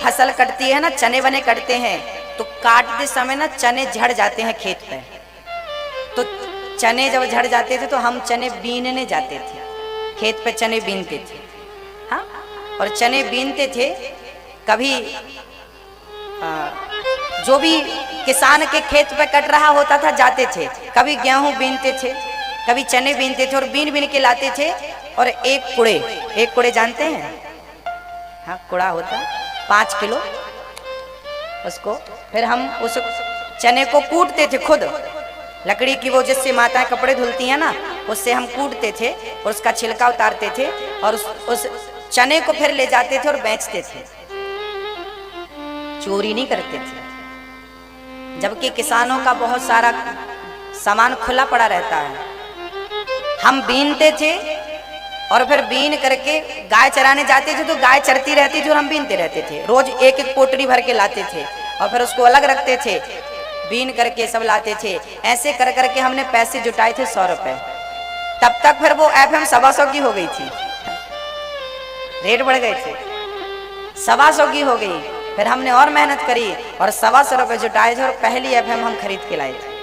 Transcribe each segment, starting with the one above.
फसल कटती है ना, चने वने कटते हैं, तो काटते समय ना चने झड़ जाते हैं खेत पे। तो चने जब झड़ जाते थे तो हम चने बीनने जाते थे, खेत पे चने बीनते थे। हाँ, और चने बीनते थे। कभी जो भी किसान के खेत पे कट रहा होता था जाते थे, कभी गेहूं बीनते थे, कभी चने बीनते थे और बीन बीन के लाते थे। और एक कुड़े जानते हैं? हाँ, कुड़ा होता 5 किलो, उसको फिर हम उस चने को कूटते थे खुद, लकड़ी की वो जिससे माताएं कपड़े धुलती हैं ना, उससे हम कूटते थे और उसका छिलका उतारते थे और उस चने को फिर ले जाते थे और बेचते थे। चोरी नहीं करते थे, जबकि किसानों का बहुत सारा सामान खुला पड़ा रहता है। हम बीनते थे और फिर बीन करके गाय चराने जाते थे, तो गाय चरती रहती थी और हम बीनते रहते थे। रोज एक एक पोटली भर के लाते थे और फिर उसको अलग रखते थे, बीन करके सब लाते थे। ऐसे कर करके हमने पैसे जुटाए थे 100 रुपए। तब तक फिर वो FM 125 की हो गई थी, रेट बढ़ गए थे, 125 की हो गई। फिर हमने और मेहनत करी और 125 रुपए जुटाए थे और पहली FM हम खरीद के लाए थे।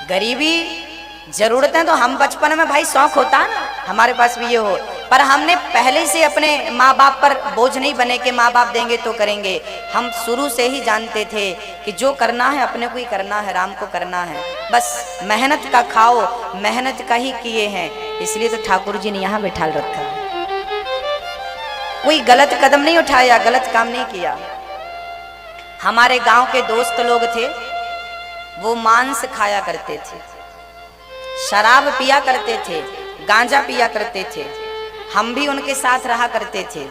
गरीबी जरूरतें तो हम बचपन में भाई शौक होता है ना, हमारे पास भी ये हो, पर हमने पहले से अपने माँ बाप पर बोझ नहीं बने कि माँ बाप देंगे तो करेंगे। हम शुरू से ही जानते थे कि जो करना है अपने को ही करना है, राम को करना है, बस मेहनत का खाओ, मेहनत का ही किए हैं। इसलिए तो ठाकुर जी ने यहाँ बैठा रखा है। कोई गलत कदम नहीं उठाया, गलत काम नहीं किया। हमारे गांव के दोस्त लोग थे, वो मांस खाया करते थे, शराब पिया करते थे, गांजा पिया करते थे। हम भी उनके साथ रहा करते थे,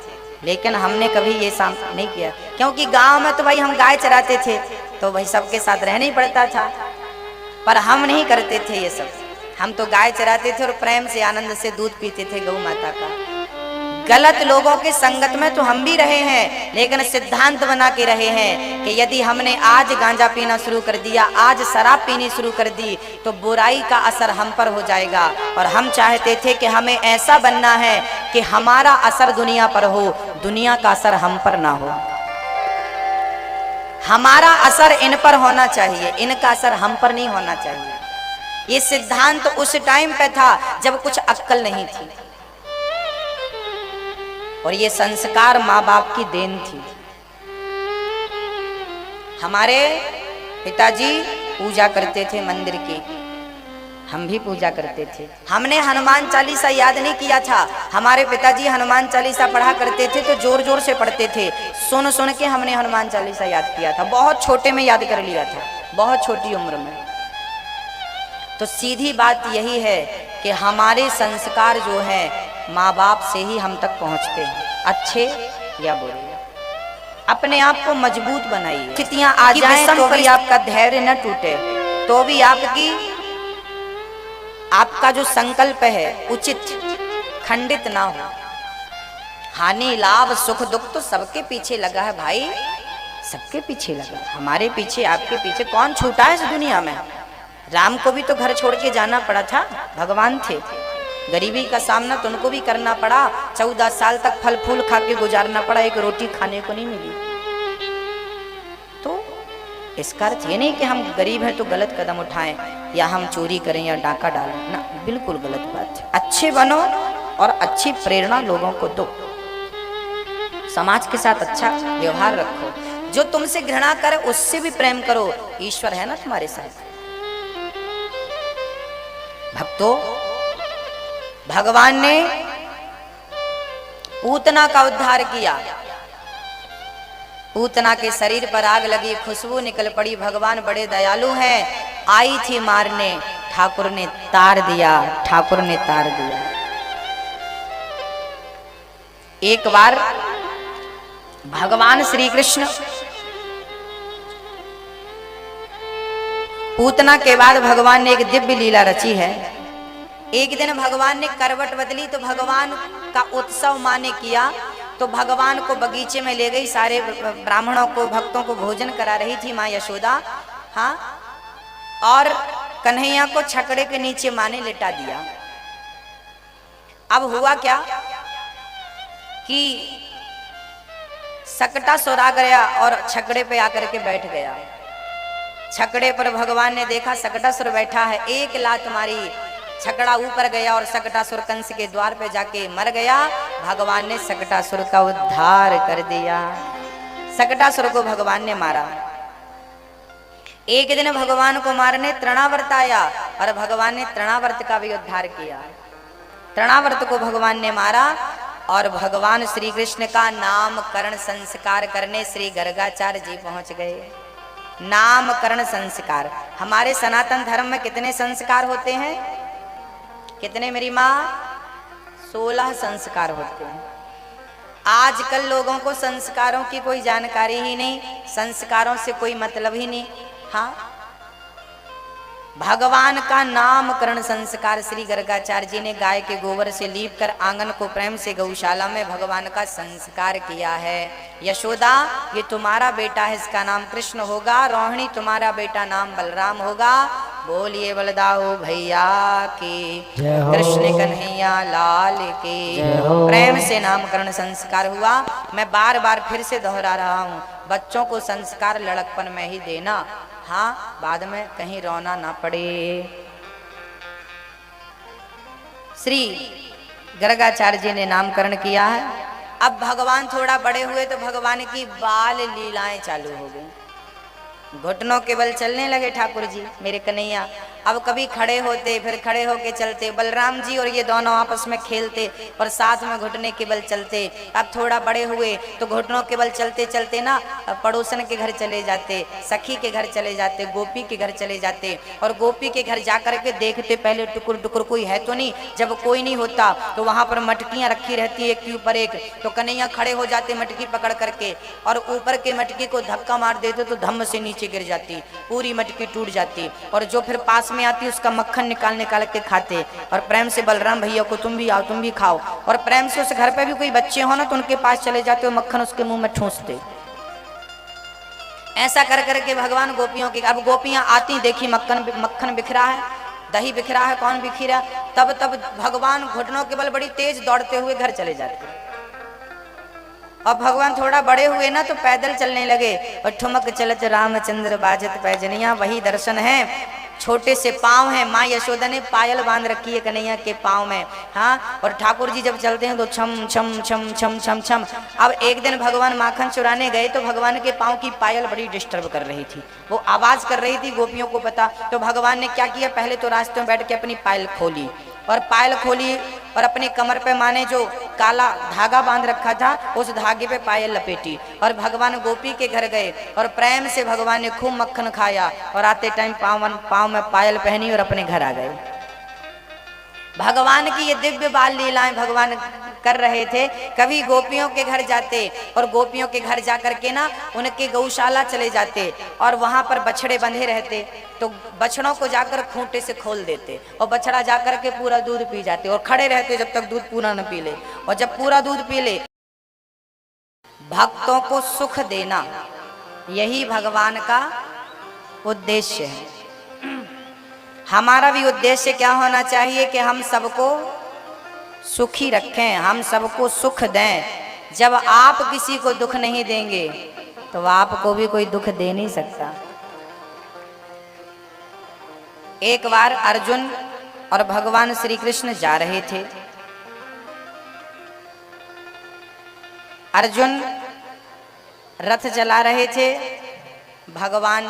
लेकिन हमने कभी ये सामना नहीं किया, क्योंकि गांव में तो भाई हम गाय चराते थे, तो भाई सबके साथ रहना ही पड़ता था। पर हम नहीं करते थे ये सब, हम तो गाय चराते थे और प्रेम से आनंद से दूध पीते थे गौ माता का। गलत लोगों के संगत में तो हम भी रहे हैं, लेकिन सिद्धांत बना के रहे हैं कि यदि हमने आज गांजा पीना शुरू कर दिया, आज शराब पीनी शुरू कर दी, तो बुराई का असर हम पर हो जाएगा। और हम चाहते थे कि हमें ऐसा बनना है कि हमारा असर दुनिया पर हो, दुनिया का असर हम पर ना हो। हमारा असर इन पर होना चाहिए, इनका असर हम पर नहीं होना चाहिए। ये सिद्धांत उस टाइम पे था जब कुछ अक्ल नहीं थी, और ये संस्कार माँ बाप की देन थी। हमारे पिताजी पूजा करते थे मंदिर की, हम भी पूजा करते थे। हमने हनुमान चालीसा याद नहीं किया था, हमारे पिताजी हनुमान चालीसा पढ़ा करते थे तो जोर जोर से पढ़ते थे। सुन सुन के हमने हनुमान चालीसा याद किया था, बहुत छोटे में याद कर लिया था, बहुत छोटी उम्र में। तो सीधी बात यही है कि हमारे संस्कार जो है माँ बाप से ही हम तक पहुँचते हैं, अच्छे या बुरे। अपने आप को मजबूत बनाइए, स्थितियां आ जाएं तो भी आपका धैर्य न टूटे, तो भी आपका जो संकल्प है उचित खंडित ना हो। हानि लाभ सुख दुख तो सबके पीछे लगा है भाई, सबके पीछे लगा, हमारे पीछे आपके पीछे। कौन छूटा है इस दुनिया में? राम को भी तो घर छोड़ के जाना पड़ा था, भगवान थे, गरीबी का सामना तो उनको भी करना पड़ा। 14 साल तक फल फूल खा के गुजारना पड़ा, एक रोटी खाने को नहीं मिली। तो इसका अर्थ ये नहीं कि हम गरीब हैं तो गलत कदम उठाएं या हम चोरी करें या डाका डालें ना, बिल्कुल गलत बात है। अच्छे बनो और अच्छी प्रेरणा लोगों को दो, समाज के साथ अच्छा व्यवहार रखो, जो तुमसे घृणा करे उससे भी प्रेम करो, ईश्वर है ना तुम्हारे साथ। भक्तों, भगवान ने पूतना का उद्धार किया, पूतना के शरीर पर आग लगी, खुशबू निकल पड़ी। भगवान बड़े दयालु हैं, आई थी मारने, ठाकुर ने तार दिया, ठाकुर ने तार दिया। एक बार भगवान श्री कृष्ण पूतना के बाद भगवान ने एक दिव्य लीला रची है। एक दिन भगवान ने करवट बदली तो भगवान का उत्सव माँ ने किया, तो भगवान को बगीचे में ले गई, सारे ब्राह्मणों को भक्तों को भोजन करा रही थी माँ यशोदा। हाँ, और कन्हैया को छकड़े के नीचे माँ ने लिटा दिया। अब हुआ क्या कि सकटासुर आ गया और छकड़े पे आकर के बैठ गया। छकड़े पर भगवान ने देखा सकटासुर बैठा है, एक लात मारी, छकड़ा ऊपर गया और सकटासुर कंस के द्वार पे जाके मर गया। भगवान ने सकटासुर का उद्धार कर दिया। सकटासुर को भगवान ने मारा। एक दिन भगवान को मारने तृणावर्त आया और भगवान ने तृणावर्त का भी उद्धार किया। तृणावर्त को भगवान ने मारा और भगवान श्री कृष्ण का नामकरण संस्कार करने श्री गर्गाचार्य जी पहुंच गए। नामकरण संस्कार, हमारे सनातन धर्म में कितने संस्कार होते हैं? कितने मेरी माँ? 16 संस्कार होते हैं। आजकल लोगों को संस्कारों की कोई जानकारी ही नहीं, संस्कारों से कोई मतलब ही नहीं। हाँ, भगवान का नामकरण संस्कार श्री गर्गाचार्य जी ने गाय के गोबर से लीप कर आंगन को प्रेम से गौशाला में भगवान का संस्कार किया है। यशोदा, ये तुम्हारा बेटा है, इसका नाम कृष्ण होगा। रोहिणी, तुम्हारा बेटा नाम बलराम होगा। बोलिए बलदाऊ भैया की, कृष्ण कन्हैया लाल की। प्रेम से नामकरण संस्कार हुआ। मैं बार बार फिर से दोहरा रहा हूँ, बच्चों को संस्कार लड़कपन में ही देना। हाँ, बाद में कहीं रोना ना पड़े। श्री गर्गाचार्य जी ने नामकरण किया है। अब भगवान थोड़ा बड़े हुए तो भगवान की बाल लीलाएं चालू हो गई। घुटनों के बल चलने लगे ठाकुर जी मेरे कन्हैया। अब कभी खड़े होते, फिर खड़े होके चलते। बलराम जी और ये दोनों आपस में खेलते और साथ में घुटने के बल चलते। अब थोड़ा बड़े हुए तो घुटनों के बल चलते चलते ना पड़ोसन के घर चले जाते, सखी के घर चले जाते, गोपी के घर चले जाते। और गोपी के घर जाकर के देखते पहले टुकुर टुकुर कोई है तो नहीं। जब कोई नहीं होता तो वहां पर मटकियां रखी रहती एक के ऊपर एक, तो कन्हैया खड़े हो जाते मटकी पकड़ करके और ऊपर के मटकी को धक्का मार देते तो धम्म से नीचे गिर जाती, पूरी मटकी टूट जाती। और जो फिर पास में आती उसका मक्खन निकाल निकाल के खाते और प्रेम से बलराम भैया को तुम भी आओ, तुम भी खाओ। और प्रेम से उस घर पे भी कोई बच्चे हो ना तो उनके पास चले जाते और मक्खन उसके मुंह में ठूंसते। ऐसा कर करके भगवान गोपियों की, अब गोपियां आती देखी मक्खन बिखरा है, दही बिखरा है, कौन बिखरा, तब भगवान घुटनों के बल बड़ी तेज दौड़ते हुए घर चले जाते। और भगवान थोड़ा बड़े हुए ना तो पैदल चलने लगे और ठुमक चलत रामचंद्र बाजत पैजनिया, वही दर्शन है। छोटे से पाँव हैं, माँ यशोदा ने पायल बांध रखी है कन्हैया के पाँव में। हाँ, और ठाकुर जी जब चलते हैं तो छम छम छम छम छम छम। अब एक दिन भगवान माखन चुराने गए तो भगवान के पाँव की पायल बड़ी डिस्टर्ब कर रही थी, वो आवाज कर रही थी, गोपियों को पता। तो भगवान ने क्या किया, पहले तो रास्ते में बैठ के अपनी पायल खोली और पायल खोली और अपने कमर पे माने जो काला धागा बांध रखा था उस धागे पे पायल लपेटी और भगवान गोपी के घर गए और प्रेम से भगवान ने खूब मक्खन खाया और आते टाइम पाँव में पायल पहनी और अपने घर आ गए। भगवान की ये दिव्य बाल लीलाएं भगवान कर रहे थे। कभी गोपियों के घर जाते और गोपियों के घर जाकर के ना उनके गौशाला चले जाते और वहां पर बछड़े बंधे रहते तो बछड़ों को जाकर खूंटे से खोल देते और बछड़ा जाकर के पूरा दूध पी जाते और खड़े रहते जब तक दूध पूरा न पी ले। और जब पूरा दूध पी ले, भक्तों को सुख देना यही भगवान का उद्देश्य है। हमारा भी उद्देश्य क्या होना चाहिए कि हम सबको सुखी रखें, हम सबको सुख दें। जब आप किसी को दुख नहीं देंगे तो आपको भी कोई दुख दे नहीं सकता। एक बार अर्जुन और भगवान श्री कृष्ण जा रहे थे। अर्जुन रथ चला रहे थे, भगवान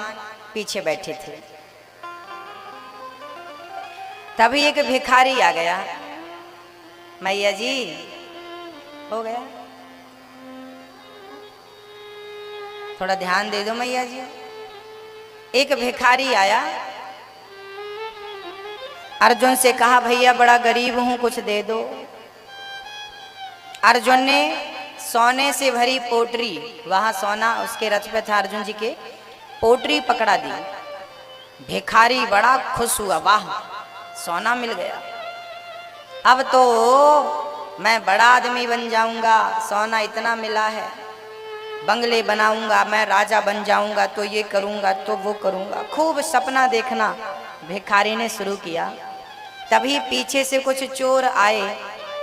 पीछे बैठे थे। तभी एक भिखारी आ गया। मैया जी, हो गया, थोड़ा ध्यान दे दो मैया जी। एक भिखारी आया, अर्जुन से कहा भैया बड़ा गरीब हूं, कुछ दे दो। अर्जुन ने सोने से भरी पोटरी, वहां सोना उसके रथ पे था अर्जुन जी के, पोटरी पकड़ा दी। भिखारी बड़ा खुश हुआ, वाह सोना मिल गया, अब तो मैं बड़ा आदमी बन जाऊंगा, सोना इतना मिला है, बंगले बनाऊंगा, मैं राजा बन जाऊंगा, तो ये करूंगा तो वो करूंगा, खूब सपना देखना भिखारी ने शुरू किया। तभी पीछे से कुछ चोर आए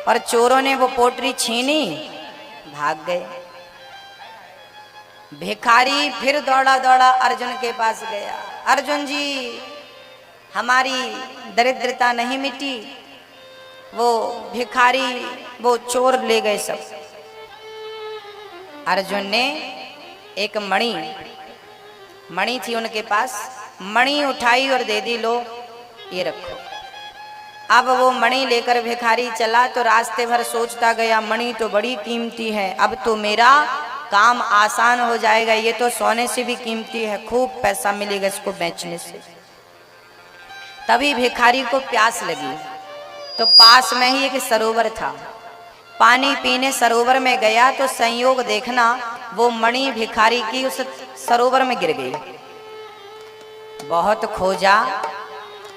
और चोरों ने वो पोटरी छीनी भाग गए। भिखारी फिर दौड़ा दौड़ा अर्जुन के पास गया। अर्जुन जी, हमारी दरिद्रता नहीं मिटी, वो भिखारी, वो चोर ले गए सब। अर्जुन ने एक मणि थी उनके पास, मणि उठाई और दे दी, लो ये रखो। अब वो मणि लेकर भिखारी चला तो रास्ते भर सोचता गया, मणि तो बड़ी कीमती है, अब तो मेरा काम आसान हो जाएगा, ये तो सोने से भी कीमती है, खूब पैसा मिलेगा इसको बेचने से। तभी भिखारी को प्यास लगी तो पास में ही एक सरोवर था, पानी पीने सरोवर में गया तो संयोग देखना वो मणि भिखारी की उस सरोवर में गिर गई। बहुत खोजा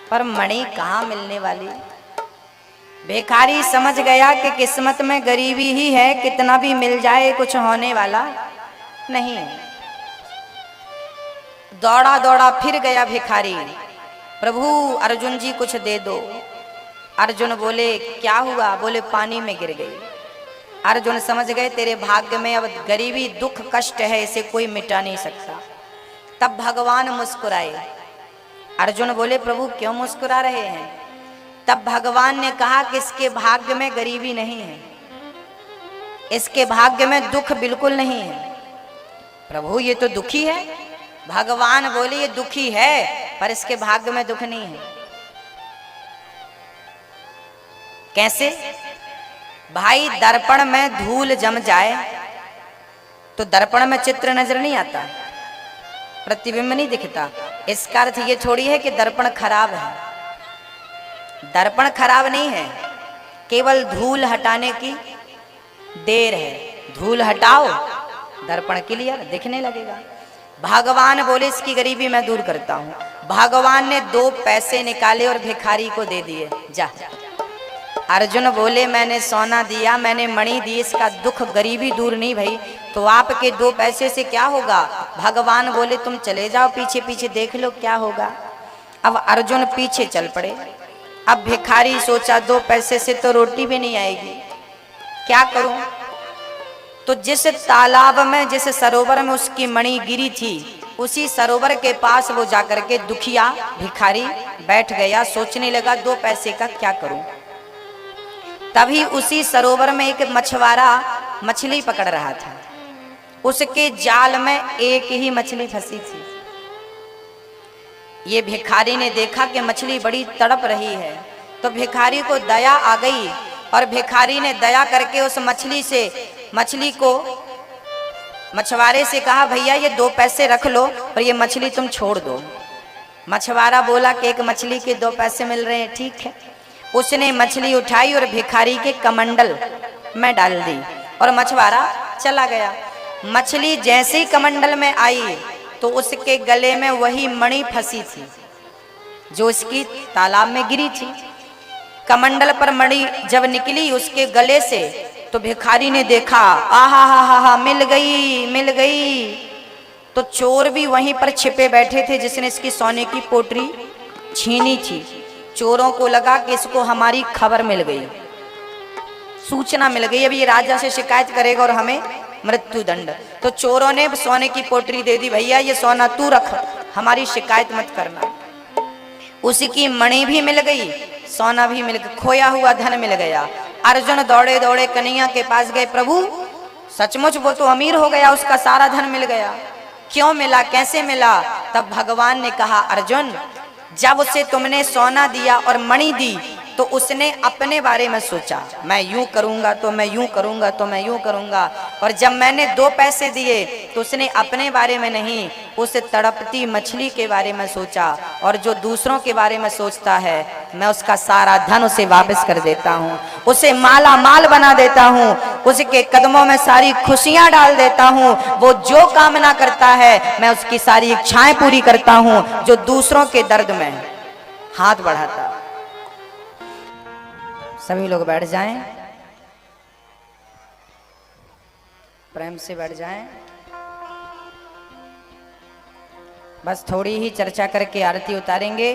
पर मणि कहाँ मिलने वाली। भिखारी समझ गया कि किस्मत में गरीबी ही है, कितना भी मिल जाए कुछ होने वाला नहीं। दौड़ा दौड़ा फिर गया भिखारी, प्रभु अर्जुन जी कुछ दे दो। अर्जुन बोले क्या हुआ? बोले पानी में गिर गई। अर्जुन समझ गए तेरे भाग्य में अब गरीबी दुख कष्ट है, इसे कोई मिटा नहीं सकता। तब भगवान मुस्कुराए। अर्जुन बोले प्रभु क्यों मुस्कुरा रहे हैं? तब भगवान ने कहा कि इसके भाग्य में गरीबी नहीं है, इसके भाग्य में दुख बिल्कुल नहीं है। प्रभु ये तो दुखी है। भगवान बोले ये दुखी है पर इसके भाग्य में दुख नहीं है। कैसे? भाई दर्पण में धूल जम जाए तो दर्पण में चित्र नजर नहीं आता, प्रतिबिंब नहीं दिखता। इसका अर्थ ये थोड़ी है कि दर्पण खराब है। दर्पण खराब नहीं है, केवल धूल हटाने की देर है। धूल हटाओ, दर्पण क्लियर दिखने लगेगा। भगवान बोले इसकी गरीबी मैं दूर करता हूं। भगवान ने 2 पैसे निकाले और भिखारी को दे दिए, जा। अर्जुन बोले मैंने सोना दिया, मैंने मणि दी, इसका दुख गरीबी दूर नहीं भई, तो आपके 2 पैसे से क्या होगा? भगवान बोले तुम चले जाओ, पीछे पीछे देख लो क्या होगा। अब अर्जुन पीछे चल पड़े। अब भिखारी सोचा 2 पैसे से तो रोटी भी नहीं आएगी, क्या करूं? तो जिस तालाब में, जिस सरोवर में उसकी मणि गिरी थी, उसी सरोवर के पास वो जाकर के दुखिया भिखारी बैठ गया। सोचने लगा 2 पैसे का क्या करूं। तभी उसी सरोवर में एक मछुआरा मछली पकड़ रहा था, उसके जाल में एक ही मछली फंसी थी। ये भिखारी ने देखा कि मछली बड़ी तड़प रही है, तो भिखारी को दया आ गई और भिखारी ने दया करके उस मछली को मछुआरे से कहा भैया ये 2 पैसे रख लो और ये मछली तुम छोड़ दो। मछुआरा बोला कि एक मछली के 2 पैसे मिल रहे हैं, ठीक है। उसने मछली उठाई और भिखारी के कमंडल में डाल दी और मछुआरा चला गया। मछली जैसे ही कमंडल में आई तो उसके गले में वही मणि फंसी थी जो उसकी तालाब में गिरी थी। कमंडल पर मणि जब निकली उसके गले से तो भिखारी ने देखा, आहा हा हा मिल गई। तो चोर भी वहीं पर छिपे बैठे थे जिसने इसकी सोने की पोटरी छीनी थी। चोरों को लगा कि इसको हमारी खबर मिल गई, सूचना मिल गई, अब ये राजा से शिकायत करेगा और हमें मृत्यु दंड। तो चोरों ने सोने की पोटरी दे दी, भैया ये सोना तू रख, हमारी शिकायत मत करना। उसकी मणि भी मिल गई, सोना भी मिल गया, खोया हुआ धन मिल गया। अर्जुन दौड़े दौड़े कन्हैया के पास गए, प्रभु सचमुच वो तो अमीर हो गया, उसका सारा धन मिल गया, क्यों मिला, कैसे मिला? तब भगवान ने कहा अर्जुन जब उसे तुमने सोना दिया और मणि दी तो उसने अपने बारे में सोचा, मैं यूं करूंगा तो मैं यूं करूंगा तो मैं यूं करूंगा। और जब मैंने 2 पैसे दिए तो उसने अपने बारे में नहीं, उस तड़पती मछली के बारे में सोचा। और जो दूसरों के बारे में सोचता है मैं उसका सारा धन उसे वापस कर देता हूँ, उसे माला माल बना देता हूँ, उसके कदमों में सारी खुशियां डाल देता हूँ। वो जो कामना करता है मैं उसकी सारी इच्छाएं पूरी करता हूँ। जो दूसरों के दर्द में हाथ बढ़ाता। सभी लोग बैठ जाएं, प्रेम से बैठ जाएं। बस थोड़ी ही चर्चा करके आरती उतारेंगे।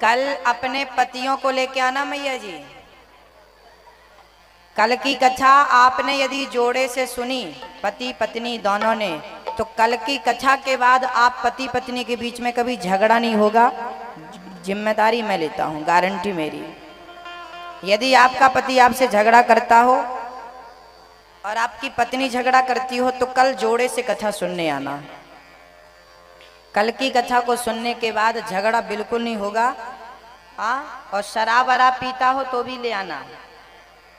कल अपने पतियों को लेके आना मैया जी, कल की कथा आपने यदि जोड़े से सुनी, पति पत्नी दोनों ने, तो कल की कथा के बाद आप पति पत्नी के बीच में कभी झगड़ा नहीं होगा। जिम्मेदारी मैं लेता हूँ, गारंटी मेरी। यदि आपका पति आपसे झगड़ा करता हो और आपकी पत्नी झगड़ा करती हो तो कल जोड़े से कथा सुनने आना। कल की कथा को सुनने के बाद झगड़ा बिल्कुल नहीं होगा। और शराब वराब पीता हो तो भी ले आना।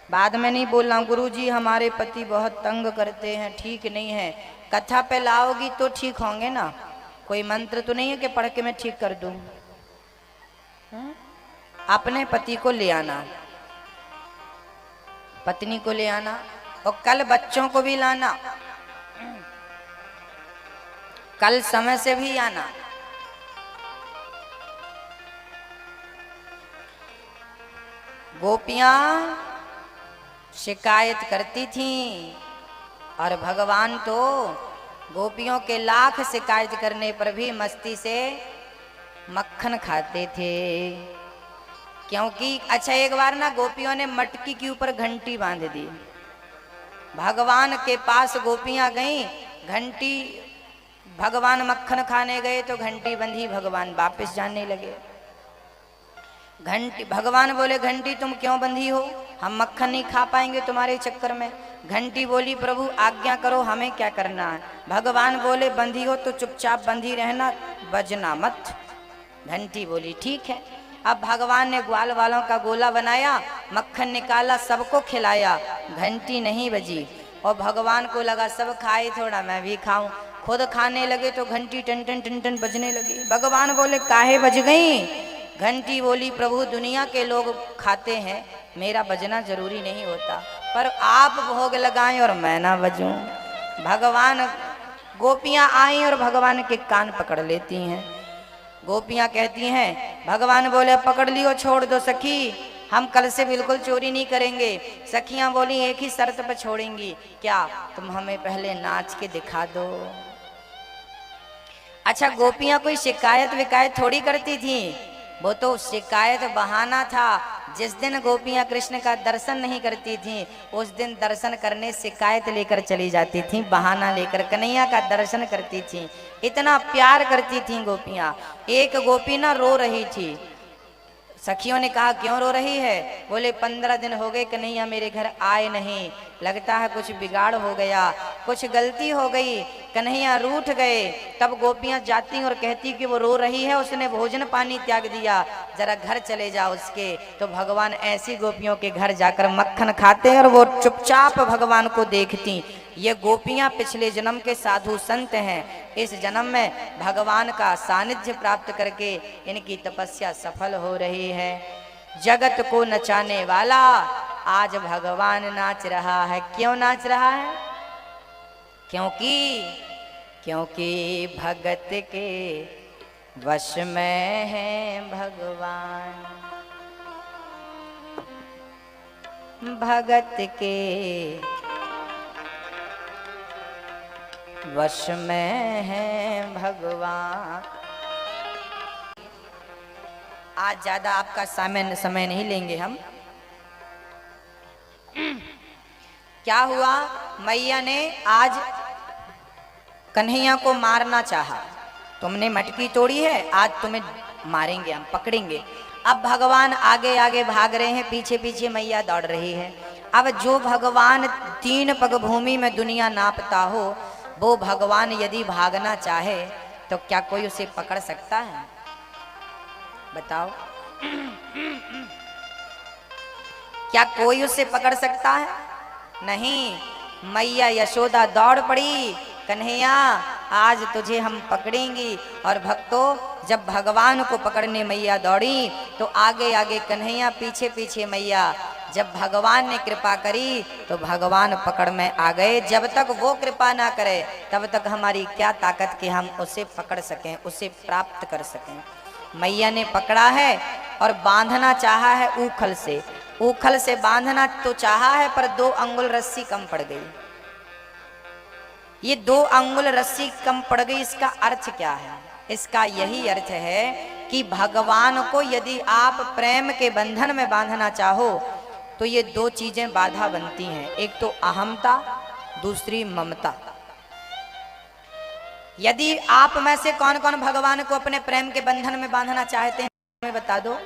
बाद में नहीं बोलना गुरुजी हमारे पति बहुत तंग करते हैं, ठीक नहीं है। कथा पे लाओगी तो ठीक होंगे ना। कोई मंत्र तो नहीं है कि पढ़ के मैं ठीक कर दूं। अपने पति को ले आना, पत्नी को ले आना, और कल बच्चों को भी लाना। कल समय से भी आना। गोपियां शिकायत करती थीं और भगवान तो गोपियों के लाख शिकायत करने पर भी मस्ती से मक्खन खाते थे। क्योंकि अच्छा एक बार ना गोपियों ने मटकी के ऊपर घंटी बांध दी। भगवान के पास गोपियां गईं, घंटी, भगवान मक्खन खाने गए तो घंटी बंधी, भगवान वापस जाने लगे। घंटी, भगवान बोले घंटी तुम क्यों बंधी हो, हम मक्खन नहीं खा पाएंगे तुम्हारे चक्कर में। घंटी बोली प्रभु आज्ञा करो, हमें क्या करना है। भगवान बोले बंधी हो तो चुपचाप बंधी रहना, बजना मत। घंटी बोली ठीक है। अब भगवान ने ग्वाल वालों का गोला बनाया, मक्खन निकाला, सबको खिलाया, घंटी नहीं बजी। और भगवान को लगा सब खाए थोड़ा मैं भी खाऊं। खुद खाने लगे तो घंटी टन टन टन टन बजने लगी। भगवान बोले काहे बज गई। घंटी बोली प्रभु दुनिया के लोग खाते हैं, मेरा बजना जरूरी नहीं होता, पर आप भोग लगाएं और मैं ना बजूं। भगवान, गोपियां आई और भगवान के कान पकड़ लेती हैं। गोपियां कहती हैं, भगवान बोले पकड़ लियो, छोड़ दो सखी, हम कल से बिल्कुल चोरी नहीं करेंगे। सखियां बोली एक ही शर्त पर छोड़ेंगी, क्या, तुम हमें पहले नाच के दिखा दो। अच्छा गोपियां कोई शिकायत विकायत थोड़ी करती थी, वो तो शिकायत बहाना था। जिस दिन गोपियां कृष्ण का दर्शन नहीं करती थीं, उस दिन दर्शन करने शिकायत लेकर चली जाती थीं, बहाना लेकर कन्हैया का दर्शन करती थीं। इतना प्यार करती थीं गोपियां। एक गोपी ना रो रही थी। सखियों ने कहा क्यों रो रही है। बोले 15 दिन हो गए कन्हैया मेरे घर आए नहीं, लगता है कुछ बिगाड़ हो गया, कुछ गलती हो गई, कन्हैया रूठ गए। तब गोपियां जाती और कहती कि वो रो रही है, उसने भोजन पानी त्याग दिया, जरा घर चले जाओ उसके। तो भगवान ऐसी गोपियों के घर जाकर मक्खन खाते और वो चुपचाप भगवान को देखती। ये गोपियां पिछले जन्म के साधु संत हैं, इस जन्म में भगवान का सानिध्य प्राप्त करके इनकी तपस्या सफल हो रही है। जगत को नचाने वाला आज भगवान नाच रहा है। क्यों नाच रहा है? क्योंकि भगत के वश में है भगवान, भगत के वश में है भगवान। आज ज्यादा आपका समय नहीं लेंगे हम। क्या हुआ, मैया ने आज कन्हैया को मारना चाहा। तुमने मटकी तोड़ी है, आज तुम्हें मारेंगे, हम पकड़ेंगे। अब भगवान आगे आगे भाग रहे हैं, पीछे पीछे मैया दौड़ रही है। अब जो भगवान 3 पग भूमि में दुनिया नापता हो, वो भगवान यदि भागना चाहे तो क्या कोई उसे पकड़ सकता है? बताओ, क्या कोई उसे पकड़ सकता है? नहीं। मैया यशोदा दौड़ पड़ी, कन्हैया आज तुझे हम पकड़ेंगी। और भक्तों, जब भगवान को पकड़ने मैया दौड़ी तो आगे आगे कन्हैया, पीछे पीछे मैया। जब भगवान ने कृपा करी तो भगवान पकड़ में आ गए। जब तक वो कृपा ना करे तब तक हमारी क्या ताकत कि हम उसे पकड़ सकें, उसे प्राप्त कर सकें। मैया ने पकड़ा है और बांधना चाहा है ऊखल से। ऊखल से बांधना तो चाहा है, पर 2 अंगुल रस्सी कम पड़ गई। ये 2 अंगुल रस्सी कम पड़ गई, इसका अर्थ क्या है? इसका यही अर्थ है कि भगवान को यदि आप प्रेम के बंधन में बांधना चाहो तो ये दो चीजें बाधा बनती हैं, एक तो अहमता, दूसरी ममता। यदि आप में से कौन कौन भगवान को अपने प्रेम के बंधन में बांधना चाहते हैं, हमें बता दो।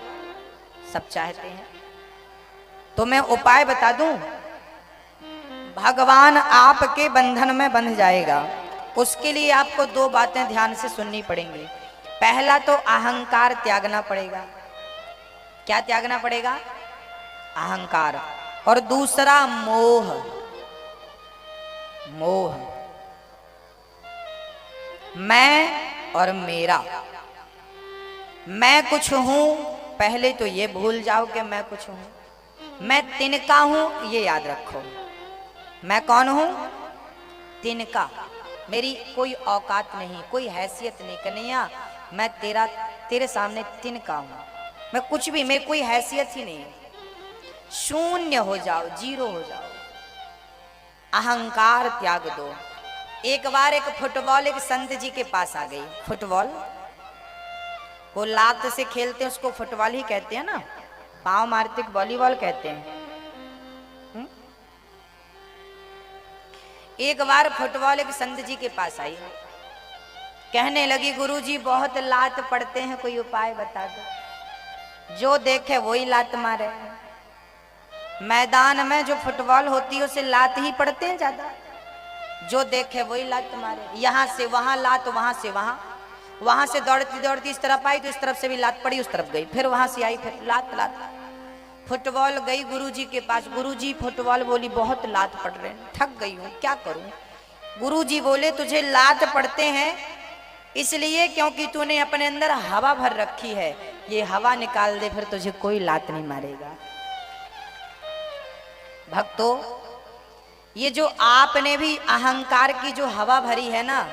सब चाहते हैं तो मैं उपाय बता दूं। भगवान आपके बंधन में बंध जाएगा, उसके लिए आपको दो बातें ध्यान से सुननी पड़ेंगी। पहला तो अहंकार त्यागना पड़ेगा। क्या त्यागना पड़ेगा? अहंकार। और दूसरा मोह। मोह, मैं और मेरा। मैं कुछ हूं, पहले तो ये भूल जाओ कि मैं कुछ हूं। मैं तिनका हूं, ये याद रखो। मैं कौन हूं? तिनका। मेरी कोई औकात नहीं, कोई हैसियत नहीं। कन्हैया मैं तेरे सामने तिनका हूं, मैं कुछ भी, मेरी कोई हैसियत ही नहीं। शून्य हो जाओ, जीरो हो जाओ। अहंकार त्याग दो। एक बार एक फुटबॉल एक संत जी के पास आ गई। फुटबॉल वो लात से खेलते हैं, उसको फुटबॉल ही कहते हैं ना, पांव मारते वॉलीबॉल कहते हैं। एक बार फुटबॉल एक संत जी के पास आई, कहने लगी गुरुजी बहुत लात पड़ते हैं, कोई उपाय बता दो। जो देखे वही लात मारे। मैदान में जो फुटबॉल होती है उसे लात ही पड़ते हैं ज्यादा। जो देखे वही लात मारे, यहाँ से वहां लात, वहां से वहां से दौड़ती दौड़ती इस तरफ आई तो इस तरफ से भी लात पड़ी, उस तरफ गई, फिर वहां से आई, फिर लात लात। फुटबॉल गई गुरुजी के पास। गुरुजी फुटबॉल बोली बहुत लात पड़ रहे हैं, थक गई हूं, क्या करूं? गुरुजी बोले तुझे लात पड़ते हैं इसलिए क्योंकि तूने अपने अंदर हवा भर रखी है, ये हवा निकाल दे, फिर तुझे कोई लात नहीं मारेगा। भक्तों, ये जो आपने भी अहंकार की जो हवा भरी है ना,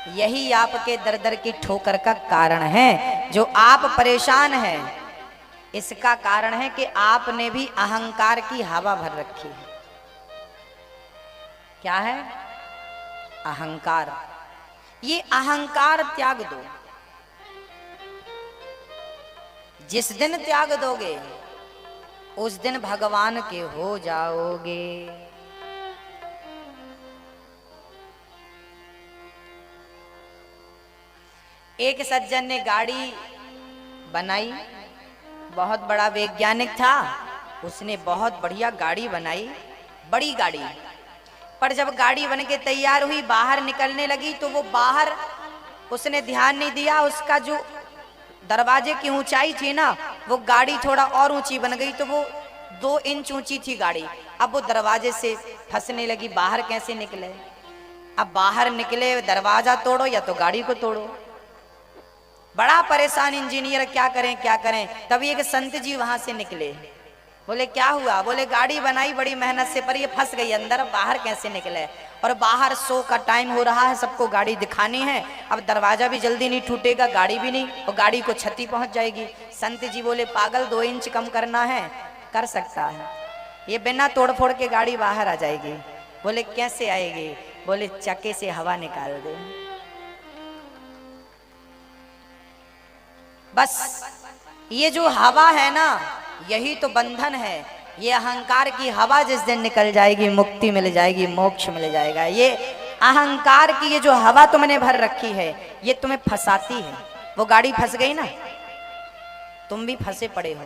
यही आपके दर दर की ठोकर का कारण है। जो आप परेशान हैं, इसका कारण है कि आपने भी अहंकार की हवा भर रखी है। क्या है? अहंकार। ये अहंकार त्याग दो। जिस दिन त्याग दोगे उस दिन भगवान के हो जाओगे। एक सज्जन ने गाड़ी बनाई, बहुत बड़ा वैज्ञानिक था, उसने बहुत बढ़िया गाड़ी बनाई, बड़ी गाड़ी। पर जब गाड़ी बन के तैयार हुई, बाहर निकलने लगी, तो वो बाहर उसने ध्यान नहीं दिया, उसका जो दरवाजे की ऊंचाई थी ना, वो गाड़ी थोड़ा और ऊंची बन गई, तो वो 2 इंच ऊंची थी गाड़ी। अब वो दरवाजे से फंसने लगी, बाहर कैसे निकले? अब बाहर निकले, दरवाजा तोड़ो या तो गाड़ी को तोड़ो। बड़ा परेशान इंजीनियर, क्या करें क्या करें। तभी एक संत जी वहां से निकले। बोले क्या हुआ? बोले गाड़ी बनाई बड़ी मेहनत से, पर ये फंस गई अंदर, अब बाहर कैसे निकले? और बाहर 100 का टाइम हो रहा है, सबको गाड़ी दिखानी है, अब दरवाजा भी जल्दी नहीं टूटेगा, गाड़ी भी नहीं, और गाड़ी को क्षति पहुंच जाएगी। संत जी बोले पागल, 2 इंच कम करना है, कर सकता है, ये बिना तोड़ फोड़ के गाड़ी बाहर आ जाएगी। बोले कैसे आएगी? बोले चक्के से हवा निकाल दे। बस ये जो हवा है ना, यही तो बंधन है। ये अहंकार की हवा जिस दिन निकल जाएगी, मुक्ति मिल जाएगी, मोक्ष मिल जाएगा। ये अहंकार की ये जो हवा तुमने भर रखी है, ये तुम्हें फंसाती है। वो गाड़ी फंस गई ना, तुम भी फंसे पड़े हो,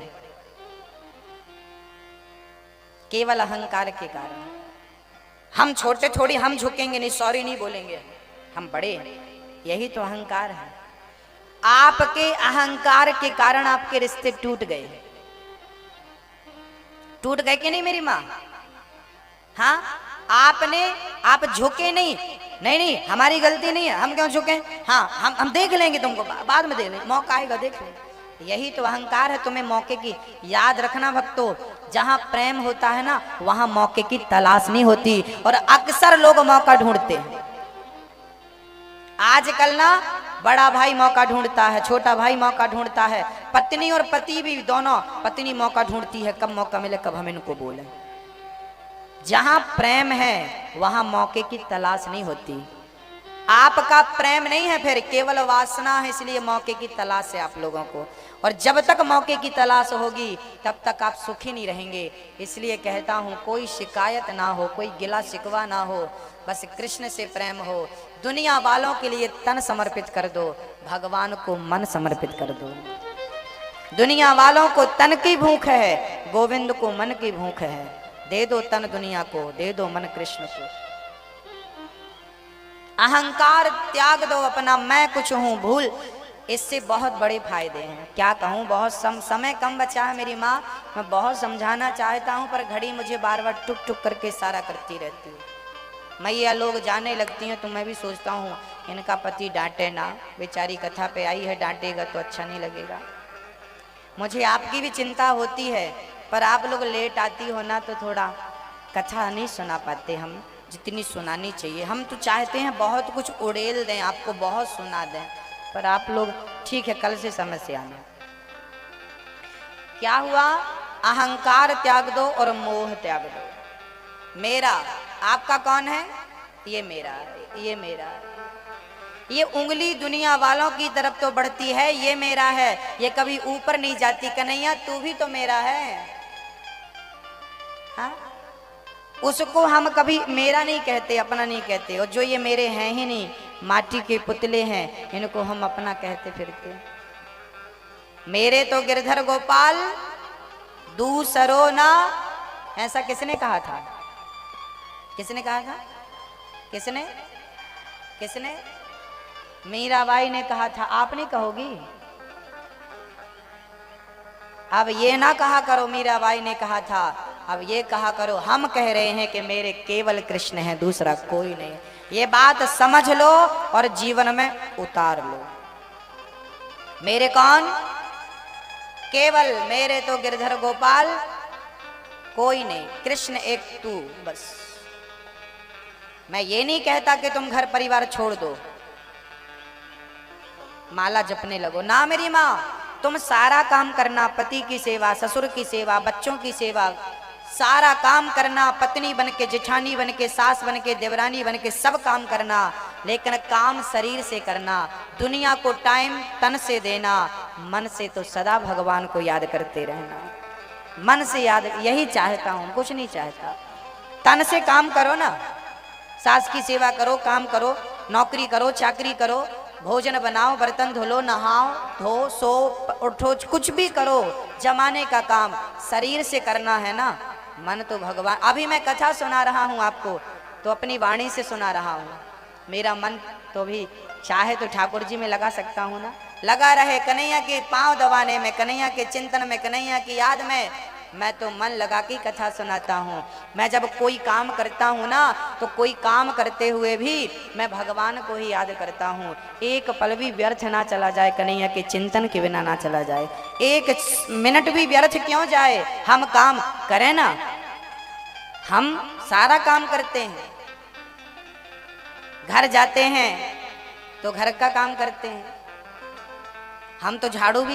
केवल अहंकार के कारण। हम छोटे थोड़ी, हम झुकेंगे नहीं, सॉरी नहीं बोलेंगे, हम बड़े, यही तो अहंकार है। आपके अहंकार के कारण आपके रिश्ते टूट गए। टूट गए कि नहीं मेरी माँ? हाँ, आप झुके नहीं, नहीं नहीं हमारी गलती नहीं है, हम क्यों झुके? हाँ, हम देख लेंगे तुमको, बाद में देख लेंगे, मौका आएगा देख लेंगे। यही तो अहंकार है, तुम्हें मौके की याद रखना भक्तों। जहां प्रेम होता है ना, वहां मौके की तलाश नहीं होती, और अक्सर लोग मौका ढूंढते हैं। आजकल ना बड़ा भाई मौका ढूंढता है, छोटा भाई मौका ढूंढता है, पत्नी और पति भी दोनों, पत्नी मौका ढूंढती है, कब मौका मिले, कब हम इनको बोले। जहां प्रेम है वहां मौके की तलाश नहीं होती। आपका प्रेम नहीं है, फिर केवल वासना है, इसलिए मौके की तलाश है आप लोगों को। और जब तक मौके की तलाश होगी तब तक आप सुखी नहीं रहेंगे। इसलिए कहता हूं कोई शिकायत ना हो, कोई गिला शिकवा ना हो, बस कृष्ण से प्रेम हो। दुनिया वालों के लिए तन समर्पित कर दो, भगवान को मन समर्पित कर दो। दुनिया वालों को तन की भूख है, गोविंद को मन की भूख है। दे दो तन दुनिया को, दे दो मन कृष्ण को। अहंकार त्याग दो अपना, मैं कुछ हूं भूल। इससे बहुत बड़े फायदे हैं। क्या कहूं, बहुत समय कम बचा है मेरी माँ, मैं बहुत समझाना चाहता हूं पर घड़ी मुझे बार बार टुक टुक करके सारा करती रहती है। मैया लोग जाने लगती हैं तो मैं भी सोचता हूँ इनका पति डांटे ना, बेचारी कथा पे आई है, डांटेगा तो अच्छा नहीं लगेगा। मुझे आपकी भी चिंता होती है, पर आप लोग लेट आती हो ना तो थोड़ा कथा नहीं सुना पाते हम जितनी सुनानी चाहिए। हम तो चाहते हैं बहुत कुछ उड़ेल दें, आपको बहुत सुना दें, पर आप लोग ठीक है कल से समय से आना। क्या हुआ, अहंकार त्याग दो और मोह त्याग दो। मेरा, आपका कौन है, ये मेरा, ये मेरा। ये उंगली दुनिया वालों की तरफ तो बढ़ती है, ये मेरा है, ये कभी ऊपर नहीं जाती। कन्हैया तू भी तो मेरा है, हाँ? उसको हम कभी मेरा नहीं कहते, अपना नहीं कहते। और जो ये मेरे हैं ही नहीं, माटी के पुतले हैं, इनको हम अपना कहते फिरते। मेरे तो गिरधर गोपाल दूसरो ना, ऐसा किसने कहा था, किसने कहा था, किसने किसने? मीराबाई ने कहा था, आप नहीं कहोगी? अब ये ना कहा करो मीराबाई ने कहा था, अब ये कहा करो हम कह रहे हैं कि मेरे केवल कृष्ण है, दूसरा कोई नहीं। ये बात समझ लो और जीवन में उतार लो। मेरे कौन, केवल मेरे तो गिरधर गोपाल, कोई नहीं, कृष्ण एक तू बस। मैं ये नहीं कहता कि तुम घर परिवार छोड़ दो, माला जपने लगो ना। मेरी माँ, तुम सारा काम करना, पति की सेवा, ससुर की सेवा, बच्चों की सेवा, सारा काम करना, पत्नी बनके, जेठानी बनके, सास बनके, देवरानी बनके, सब काम करना, लेकिन काम शरीर से करना। दुनिया को टाइम तन से देना, मन से तो सदा भगवान को याद करते रहना। मन से याद, यही चाहता हूं, कुछ नहीं चाहता। तन से काम करो ना, सास की सेवा करो, काम करो, नौकरी करो, चाकरी करो, भोजन बनाओ, बर्तन धो लो, नहाओ धो, सो उठो, कुछ भी करो, जमाने का काम शरीर से करना है ना। मन तो भगवान, अभी मैं कथा सुना रहा हूँ आपको तो अपनी वाणी से सुना रहा हूँ। मेरा मन तो भी चाहे तो ठाकुर जी में लगा सकता हूँ ना, लगा रहे कन्हैया के पांव दबाने में, कन्हैया के चिंतन में, कन्हैया की याद में। मैं तो मन लगा के कथा सुनाता हूँ। मैं जब कोई काम करता हूँ ना तो कोई काम करते हुए भी मैं भगवान को ही याद करता हूँ। एक पल भी व्यर्थ ना चला जाए, कन्हैया के चिंतन के बिना ना चला जाए, एक मिनट भी व्यर्थ क्यों जाए। हम काम करें ना, हम सारा काम करते हैं, घर जाते हैं तो घर का काम करते हैं, हम तो झाड़ू भी